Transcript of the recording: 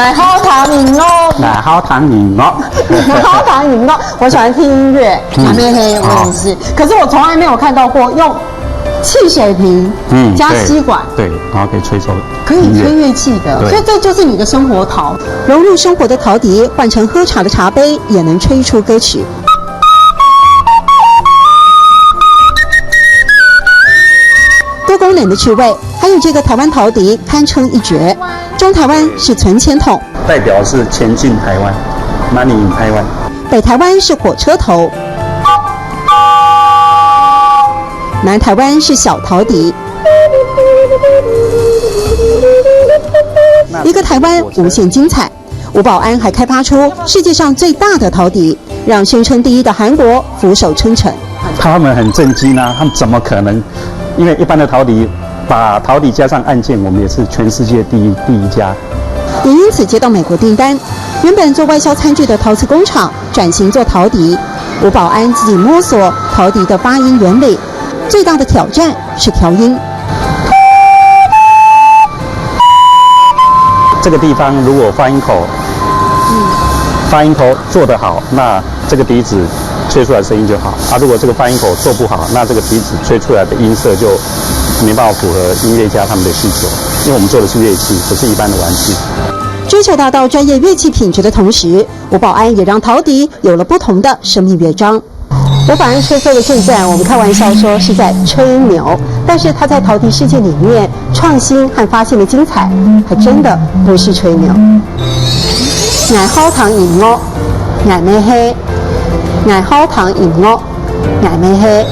奶好糖饮哦，奶好糖饮哦，奶好糖饮哦。我喜欢听音乐，奶妹黑我也是，可是我从来没有看到过用汽水瓶加吸管，对，然后可以吹奏，可以吹乐器的，所以这就是你的生活陶。融入生活的陶笛，换成喝茶的茶杯，也能吹出歌曲。多功能的趣味，还有这个台湾陶笛堪称一绝。中台湾是存钱筒，代表是前进台湾 ，Money in 台湾。北台湾是火车头，南台湾是小陶笛。一个台湾无限精彩。吴保安还开发出世界上最大的陶笛，让宣称第一的韩国俯首称臣。他们很震惊啊，他们怎么可能？因为一般的陶笛，把陶笛加上按键，我们也是全世界第一家。也因此接到美国订单，原本做外销餐具的陶瓷工厂转型做陶笛。吴保安自己摸索陶笛的发音原理，最大的挑战是调音。这个地方如果发音口做得好，那这个笛子吹出来的声音就好啊。如果这个发音口做不好，那这个笛子吹出来的音色就没办法符合音乐家他们的需求。因为我们做的是乐器，不是一般的玩具。追求达到专业乐器品质的同时，吴保安也让陶笛有了不同的生命乐章。吴保安吹奏的现在，我们开玩笑说是在吹牛，但是他在陶笛世界里面创新和发现的精彩，还真的不是吹牛。奶好糖饮哦，奶妹黑，奶好糖饮哦，奶妹黑。